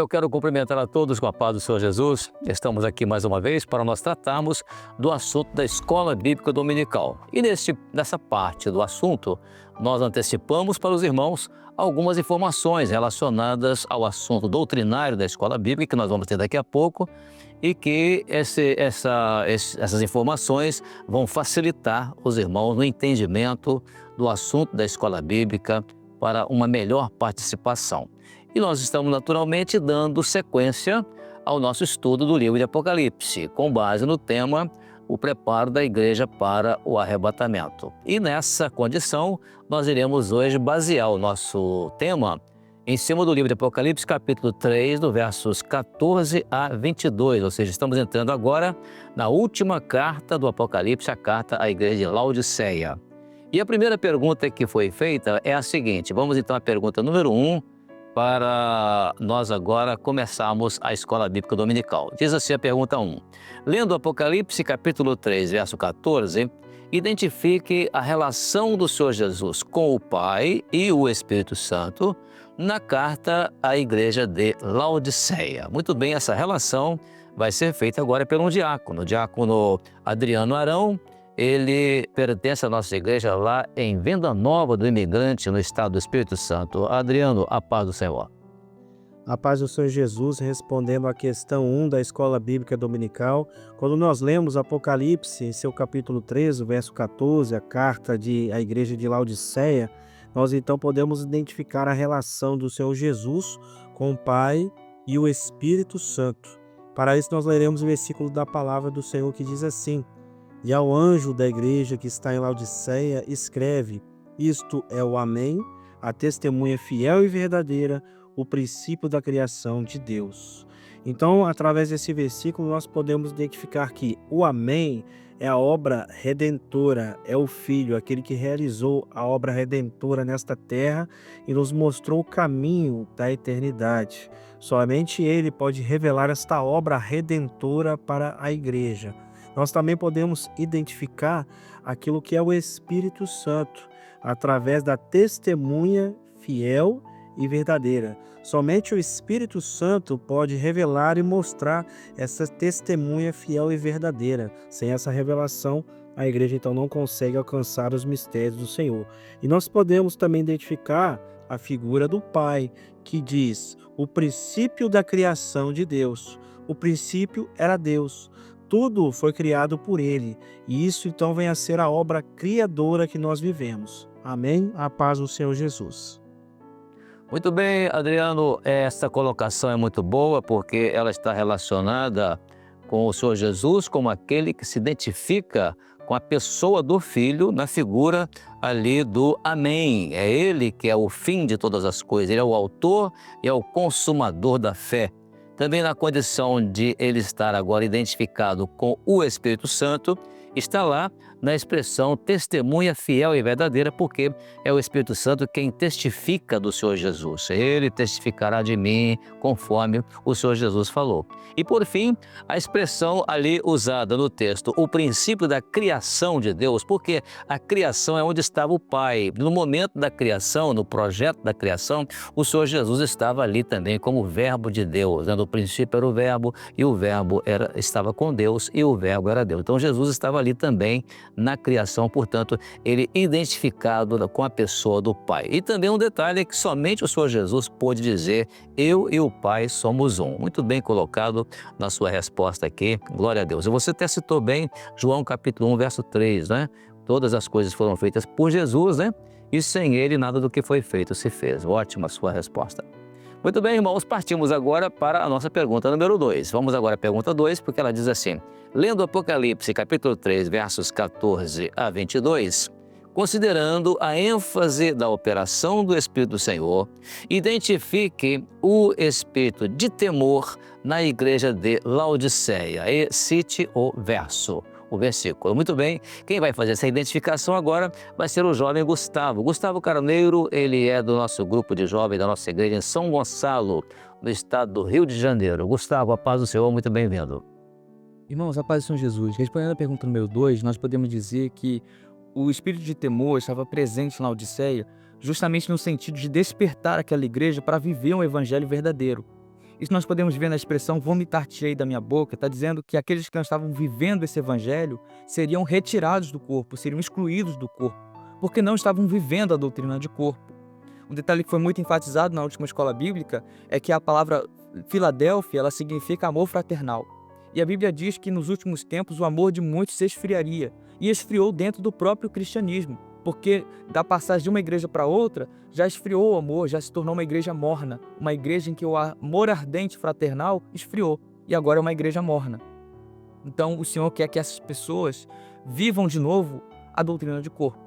eu quero cumprimentar a todos com a paz do Senhor Jesus. Estamos aqui mais uma vez para nós tratarmos do assunto da Escola Bíblica Dominical. E nessa parte do assunto, nós antecipamos para os irmãos algumas informações relacionadas ao assunto doutrinário da Escola Bíblica, que nós vamos ter daqui a pouco, e que essas informações vão facilitar os irmãos no entendimento do assunto da Escola Bíblica para uma melhor participação. E nós estamos naturalmente dando sequência ao nosso estudo do livro de Apocalipse, com base no tema o preparo da igreja para o arrebatamento. E nessa condição, nós iremos hoje basear o nosso tema em cima do livro de Apocalipse, capítulo 3, do versos 14 a 22, ou seja, estamos entrando agora na última carta do Apocalipse, a carta à igreja de Laodiceia. E a primeira pergunta que foi feita é a seguinte, vamos então à pergunta número 1, para nós agora começarmos a Escola Bíblica Dominical. Diz assim a pergunta 1. Lendo Apocalipse capítulo 3, verso 14, identifique a relação do Senhor Jesus com o Pai e o Espírito Santo na carta à igreja de Laodiceia. Muito bem, essa relação vai ser feita agora pelo diácono. O diácono Adriano Arão, ele pertence à nossa igreja lá em Venda Nova do Imigrante, no estado do Espírito Santo. Adriano, a paz do Senhor. A paz do Senhor Jesus, respondendo à questão 1 da Escola Bíblica Dominical, quando nós lemos Apocalipse, em seu capítulo 13, verso 14, a carta à igreja de Laodiceia, nós então podemos identificar a relação do Senhor Jesus com o Pai e o Espírito Santo. Para isso nós leremos o versículo da palavra do Senhor que diz assim: E ao anjo da igreja que está em Laodiceia, escreve: Isto é o Amém, a testemunha fiel e verdadeira, o princípio da criação de Deus. Então, através desse versículo, nós podemos identificar que o Amém é a obra redentora, é o Filho, aquele que realizou a obra redentora nesta terra e nos mostrou o caminho da eternidade. Somente Ele pode revelar esta obra redentora para a igreja. Nós também podemos identificar aquilo que é o Espírito Santo, através da testemunha fiel e verdadeira. Somente o Espírito Santo pode revelar e mostrar essa testemunha fiel e verdadeira. Sem essa revelação, a igreja então não consegue alcançar os mistérios do Senhor. E nós podemos também identificar a figura do Pai, que diz: o princípio da criação de Deus. O princípio era Deus. Tudo foi criado por Ele, e isso então vem a ser a obra criadora que nós vivemos. Amém? A paz do Senhor Jesus. Muito bem, Adriano, essa colocação é muito boa porque ela está relacionada com o Senhor Jesus como aquele que se identifica com a pessoa do Filho na figura ali do Amém. É Ele que é o fim de todas as coisas, Ele é o autor e é o consumador da fé. Também na condição de ele estar agora identificado com o Espírito Santo, está lá na expressão testemunha fiel e verdadeira, porque é o Espírito Santo quem testifica do Senhor Jesus. Ele testificará de mim, conforme o Senhor Jesus falou. E por fim, a expressão ali usada no texto, o princípio da criação de Deus, porque a criação é onde estava o Pai. No momento da criação, no projeto da criação, o Senhor Jesus estava ali também como verbo de Deus. No princípio era o verbo, e o verbo estava com Deus, e o verbo era Deus. Então Jesus estava ali também na criação, portanto, ele identificado com a pessoa do Pai. E também um detalhe é que somente o Senhor Jesus pôde dizer: eu e o Pai somos um. Muito bem colocado na sua resposta aqui, glória a Deus. E você até citou bem João capítulo 1, verso 3, né? Todas as coisas foram feitas por Jesus, né? E sem ele nada do que foi feito se fez. Ótima a sua resposta. Muito bem, irmãos, partimos agora para a nossa pergunta número 2. Vamos agora à pergunta 2, porque ela diz assim: lendo Apocalipse, capítulo 3, versos 14 a 22, considerando a ênfase da operação do Espírito do Senhor, identifique o espírito de temor na igreja de Laodiceia e cite o versículo. Muito bem, quem vai fazer essa identificação agora vai ser o jovem Gustavo. Gustavo Carneiro, ele é do nosso grupo de jovens da nossa igreja em São Gonçalo, no estado do Rio de Janeiro. Gustavo, a paz do Senhor, muito bem-vindo. Irmãos, a paz do Senhor Jesus. Respondendo à pergunta número 2, nós podemos dizer que o espírito de temor estava presente na Laodiceia justamente no sentido de despertar aquela igreja para viver um evangelho verdadeiro. Isso nós podemos ver na expressão vomitar-te-ei da minha boca, está dizendo que aqueles que não estavam vivendo esse evangelho seriam retirados do corpo, seriam excluídos do corpo, porque não estavam vivendo a doutrina de corpo. Um detalhe que foi muito enfatizado na última escola bíblica é que a palavra Filadélfia, ela significa amor fraternal. E a Bíblia diz que nos últimos tempos o amor de muitos se esfriaria, e esfriou dentro do próprio cristianismo, porque da passagem de uma igreja para outra, já esfriou o amor, já se tornou uma igreja morna, uma igreja em que o amor ardente fraternal esfriou, e agora é uma igreja morna. Então o Senhor quer que essas pessoas vivam de novo a doutrina de corpo.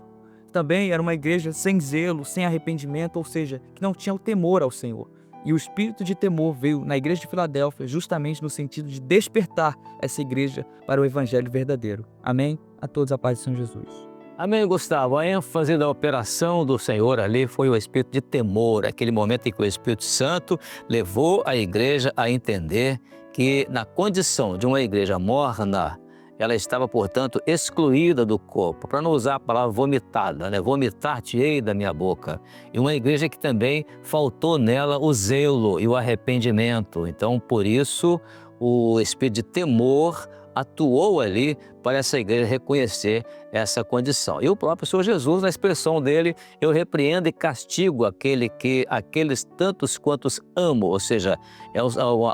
Também era uma igreja sem zelo, sem arrependimento, ou seja, que não tinha o temor ao Senhor. E o espírito de temor veio na igreja de Filadélfia justamente no sentido de despertar essa igreja para o evangelho verdadeiro. Amém? A todos a paz de São Jesus. Amém, Gustavo. A ênfase da operação do Senhor ali foi o espírito de temor, aquele momento em que o Espírito Santo levou a igreja a entender que na condição de uma igreja morna, ela estava, portanto, excluída do corpo, para não usar a palavra vomitada, né? Vomitar-te-ei da minha boca. E uma igreja que também faltou nela o zelo e o arrependimento. Então, por isso, o espírito de temor atuou ali para essa igreja reconhecer essa condição. E o próprio Senhor Jesus, na expressão dele, eu repreendo e castigo aqueles tantos quantos amo, ou seja,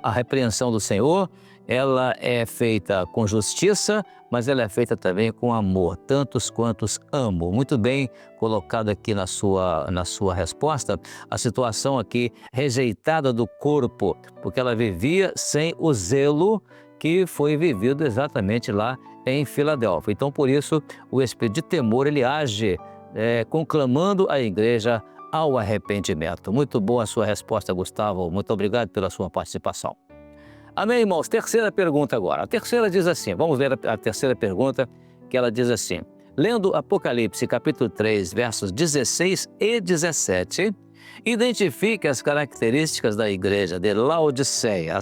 a repreensão do Senhor, ela é feita com justiça, mas ela é feita também com amor, tantos quantos amo. Muito bem colocado aqui na sua resposta, a situação aqui rejeitada do corpo, porque ela vivia sem o zelo que foi vivido exatamente lá em Filadélfia. Então, por isso, o espírito de temor, ele age conclamando a igreja ao arrependimento. Muito boa a sua resposta, Gustavo. Muito obrigado pela sua participação. Amém, irmãos? Terceira pergunta agora. A terceira diz assim, vamos ler a terceira pergunta, que ela diz assim: lendo Apocalipse, capítulo 3, versos 16 e 17, identifique as características da igreja de Laodiceia,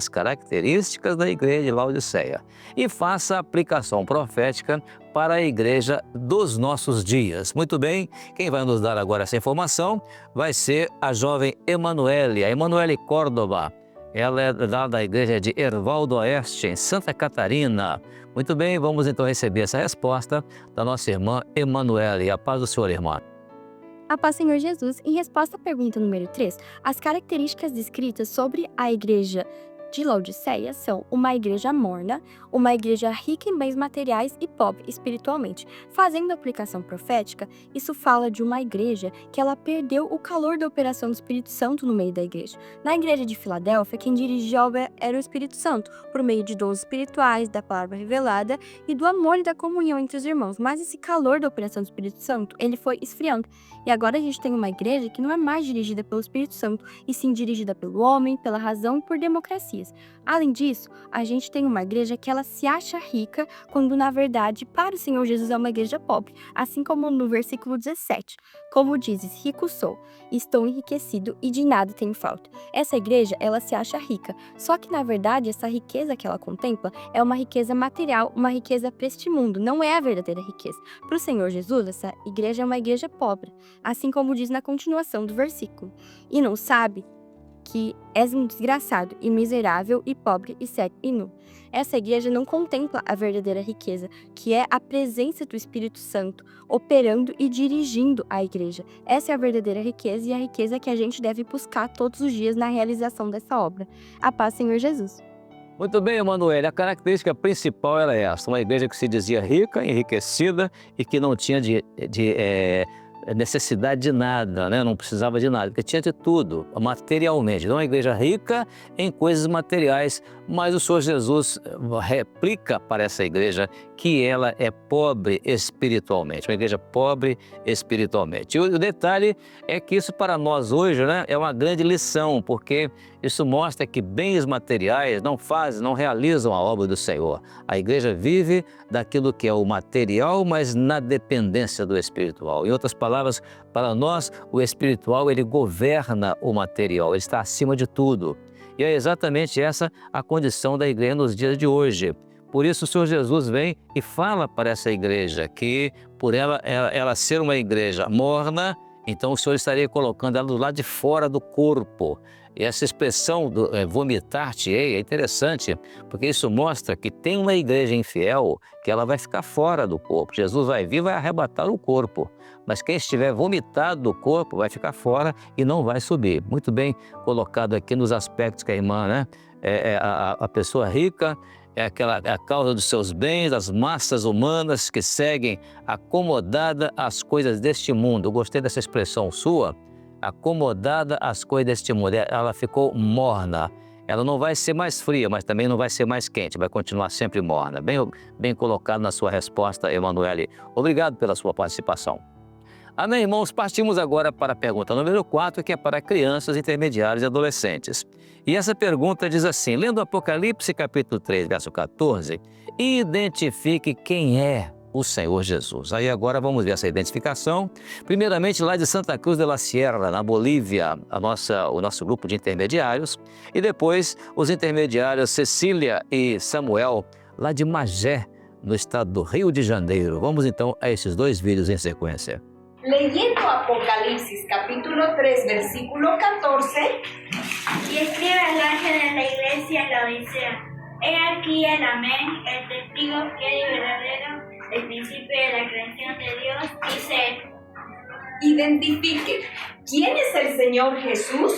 e faça a aplicação profética para a igreja dos nossos dias. Muito bem, quem vai nos dar agora essa informação vai ser a jovem Emanuele, a Emanuele Córdova. Ela é da igreja de Herval do Oeste, em Santa Catarina. Muito bem, vamos então receber essa resposta da nossa irmã Emanuele. A paz do Senhor, irmã. A paz, Senhor Jesus. Em resposta à pergunta número 3, as características descritas sobre a igreja de Laodiceia são uma igreja morna, uma igreja rica em bens materiais e pobre espiritualmente. Fazendo a aplicação profética, isso fala de uma igreja que ela perdeu o calor da operação do Espírito Santo no meio da igreja. Na igreja de Filadélfia, quem dirigia a obra era o Espírito Santo, por meio de dons espirituais, da palavra revelada e do amor e da comunhão entre os irmãos. Mas esse calor da operação do Espírito Santo, ele foi esfriando. E agora a gente tem uma igreja que não é mais dirigida pelo Espírito Santo, e sim dirigida pelo homem, pela razão e por democracias. Além disso, a gente tem uma igreja que ela se acha rica, quando na verdade para o Senhor Jesus é uma igreja pobre, assim como no versículo 17. Como dizes, rico sou, estou enriquecido e de nada tenho falta. Essa igreja, ela se acha rica, só que na verdade essa riqueza que ela contempla é uma riqueza material, uma riqueza para este mundo, não é a verdadeira riqueza. Para o Senhor Jesus, essa igreja é uma igreja pobre, assim como diz na continuação do versículo. E não sabe que és um desgraçado e miserável e pobre e cego e nu. Essa igreja não contempla a verdadeira riqueza, que é a presença do Espírito Santo operando e dirigindo a igreja. Essa é a verdadeira riqueza e a riqueza que a gente deve buscar todos os dias na realização dessa obra. A paz, Senhor Jesus. Muito bem, Emanuele, a característica principal era essa, uma igreja que se dizia rica, enriquecida e que não tinha necessidade de nada, né? Não precisava de nada, porque tinha de tudo, materialmente. Então, uma igreja rica em coisas materiais, mas o Senhor Jesus replica para essa igreja que ela é pobre espiritualmente, uma igreja pobre espiritualmente. E o detalhe é que isso para nós hoje, né, é uma grande lição, porque isso mostra que bens materiais não realizam a obra do Senhor. A igreja vive daquilo que é o material, mas na dependência do espiritual. Em outras palavras, para nós, o espiritual, ele governa o material, ele está acima de tudo. E é exatamente essa a condição da igreja nos dias de hoje. Por isso o Senhor Jesus vem e fala para essa igreja que, por ela ser uma igreja morna, então o Senhor estaria colocando ela do lado de fora do corpo. E essa expressão do vomitar-te-ei é interessante, porque isso mostra que tem uma igreja infiel que ela vai ficar fora do corpo. Jesus vai vir e vai arrebatar o corpo, mas quem estiver vomitado do corpo vai ficar fora e não vai subir. Muito bem colocado aqui nos aspectos que a irmã, né? A pessoa rica é a causa dos seus bens, as massas humanas que seguem acomodada às coisas deste mundo. Eu gostei dessa expressão sua, acomodada às coisas deste mundo. Ela ficou morna. Ela não vai ser mais fria, mas também não vai ser mais quente, vai continuar sempre morna. Bem colocado na sua resposta, Emanuele. Obrigado pela sua participação. Amém, irmãos? Partimos agora para a pergunta número 4, que é para crianças, intermediários e adolescentes. E essa pergunta diz assim, lendo Apocalipse capítulo 3, verso 14, identifique quem é o Senhor Jesus. Aí agora vamos ver essa identificação. Primeiramente lá de Santa Cruz de la Sierra, na Bolívia, o nosso grupo de intermediários. E depois os intermediários Cecília e Samuel, lá de Magé, no estado do Rio de Janeiro. Vamos então a esses dois vídeos em sequência. Leyendo Apocalipsis capítulo 3, versículo 14, y escribe al ángel de la iglesia en la Odisea. He aquí el amén, el testigo fiel y verdadero, el principio de la creación de Dios, dice: identifique quién es el Señor Jesús.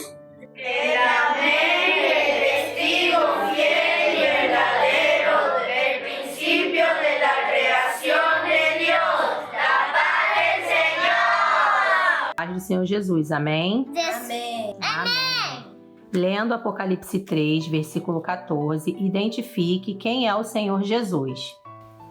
el amén, el testigo fiel y verdadero, el principio de la creación de Dios, la paz del Señor. Paz do Senhor Jesus, amém? Amén. Amém. Lendo Apocalipse 3, versículo 14, identifique quem é o Senhor Jesus.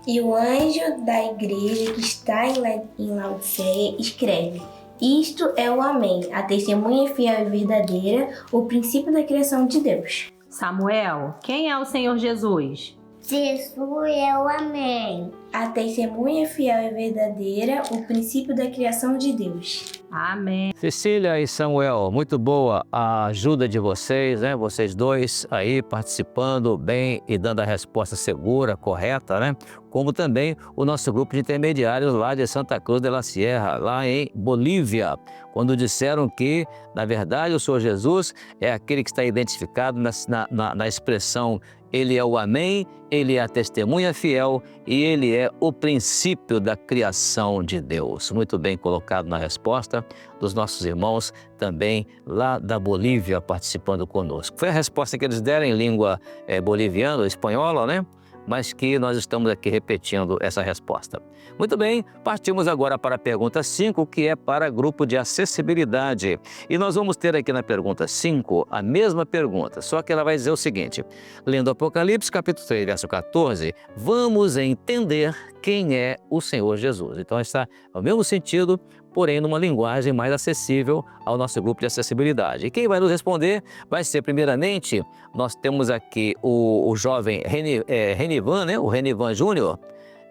E o anjo da igreja que está em Laodiceia escreve: Isto é o Amém, a testemunha fiel e verdadeira, o princípio da criação de Deus. Samuel, quem é o Senhor Jesus? Jesus é o Amém. A testemunha fiel e verdadeira, o princípio da criação de Deus. Amém. Cecília e Samuel, muito boa a ajuda de vocês, né? Vocês dois aí participando bem e dando a resposta segura, correta, né? Como também o nosso grupo de intermediários lá de Santa Cruz de la Sierra, lá em Bolívia, quando disseram que, na verdade, o Senhor Jesus é aquele que está identificado na expressão Ele é o Amém, Ele é a testemunha fiel e Ele é o princípio da criação de Deus. Muito bem colocado na resposta dos nossos irmãos também lá da Bolívia participando conosco. Foi a resposta que eles deram em língua boliviana, espanhola, né? Mas que nós estamos aqui repetindo essa resposta. Muito bem, partimos agora para a pergunta 5, que é para grupo de acessibilidade. E nós vamos ter aqui na pergunta 5 a mesma pergunta, só que ela vai dizer o seguinte, lendo Apocalipse capítulo 3, verso 14, vamos entender quem é o Senhor Jesus. Então está no mesmo sentido, porém numa linguagem mais acessível ao nosso grupo de acessibilidade. E quem vai nos responder vai ser, primeiramente, nós temos aqui o jovem Renivan, né? O Renivan Júnior.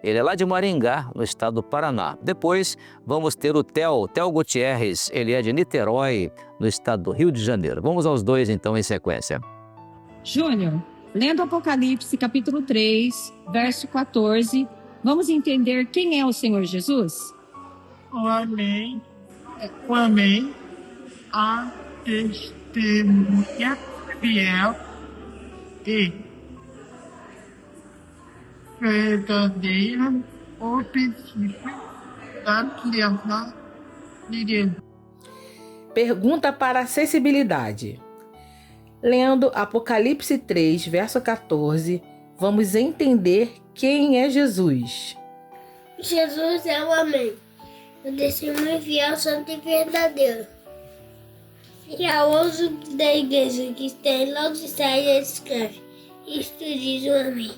Ele é lá de Maringá, no estado do Paraná. Depois vamos ter o Theo Gutierrez, ele é de Niterói, no estado do Rio de Janeiro. Vamos aos dois então em sequência. Júnior, lendo Apocalipse capítulo 3, verso 14, vamos entender quem é o Senhor Jesus? O Amém, a testemunha fiel e verdadeira, o princípio da criação de Deus. Pergunta para acessibilidade. Lendo Apocalipse 3, verso 14, vamos entender quem é Jesus. Jesus é o Amém, o testemunho fiel, santo e verdadeiro. E ao anjo da igreja que está em Laodiceia escreve: Isto diz o Amém,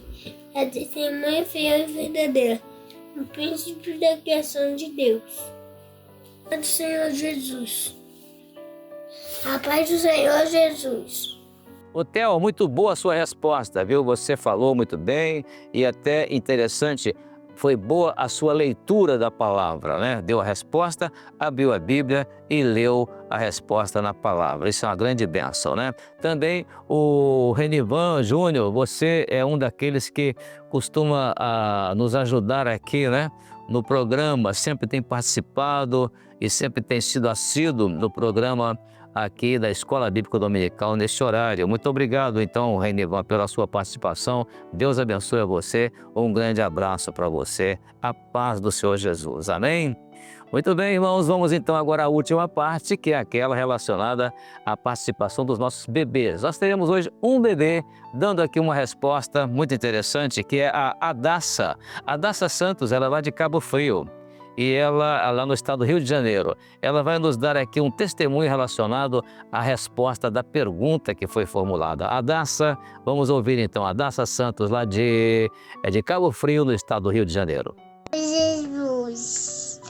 a testemunha fiel e verdadeira, o princípio da criação de Deus. A paz do Senhor Jesus. A paz do Senhor Jesus. Ô Theo, muito boa a sua resposta, viu? Você falou muito bem e até interessante, foi boa a sua leitura da palavra, né? Deu a resposta, abriu a Bíblia e leu a resposta na palavra. Isso é uma grande bênção, né? Também o Renivan Júnior, você é um daqueles que costuma nos ajudar aqui, né? No programa, sempre tem participado e sempre tem sido assíduo no programa aqui da Escola Bíblica Dominical neste horário. Muito obrigado, então, Reinivan, pela sua participação. Deus abençoe a você. Um grande abraço para você. A paz do Senhor Jesus. Amém? Muito bem, irmãos, vamos então agora à última parte, que é aquela relacionada à participação dos nossos bebês. Nós teremos hoje um bebê dando aqui uma resposta muito interessante, que é a Adassa. Adassa Santos, ela é lá de Cabo Frio. E ela, lá no estado do Rio de Janeiro, ela vai nos dar aqui um testemunho relacionado à resposta da pergunta que foi formulada. Adassa, vamos ouvir então, Adassa Santos, lá de Cabo Frio, no estado do Rio de Janeiro. Jesus.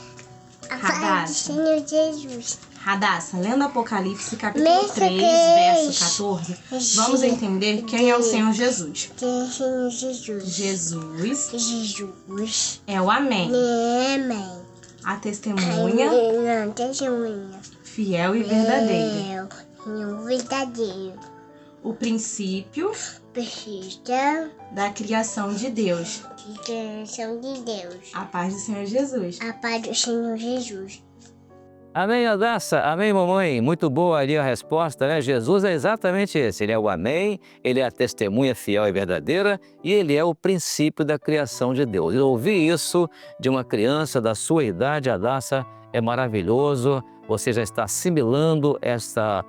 A paz do Radassa. Senhor Jesus. Radassa, lendo Apocalipse capítulo Nesse 3, verso 14, vamos entender quem é o Senhor Jesus. Quem é o Senhor Jesus? Jesus Jesus. é o Amém, Amém. a testemunha Não, testemunha. fiel e verdadeira, Verdadeiro. o princípio Precisa da criação de Deus. de criação de Deus. A paz do Senhor Jesus. A paz do Senhor Jesus. Amém, Adassa. Amém, mamãe. Muito boa ali a resposta, né? Jesus é exatamente esse. Ele é o Amém, ele é a testemunha fiel e verdadeira e ele é o princípio da criação de Deus. Eu ouvi isso de uma criança da sua idade, Adassa, é maravilhoso. Você já está assimilando esta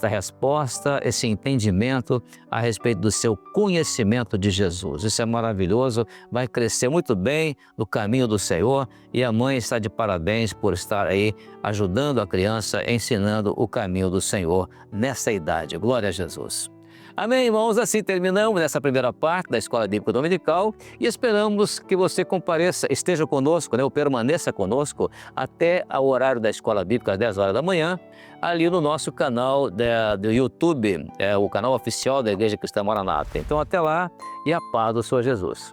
resposta, esse entendimento a respeito do seu conhecimento de Jesus. Isso é maravilhoso, vai crescer muito bem no caminho do Senhor e a mãe está de parabéns por estar aí ajudando a criança, ensinando o caminho do Senhor nessa idade. Glória a Jesus. Amém, irmãos? Assim terminamos essa primeira parte da Escola Bíblica Dominical e esperamos que você compareça, esteja conosco, né, ou permaneça conosco até o horário da Escola Bíblica às 10 horas da manhã, ali no nosso canal do YouTube, o canal oficial da Igreja Cristã Maranata. Então até lá e a paz do Senhor Jesus.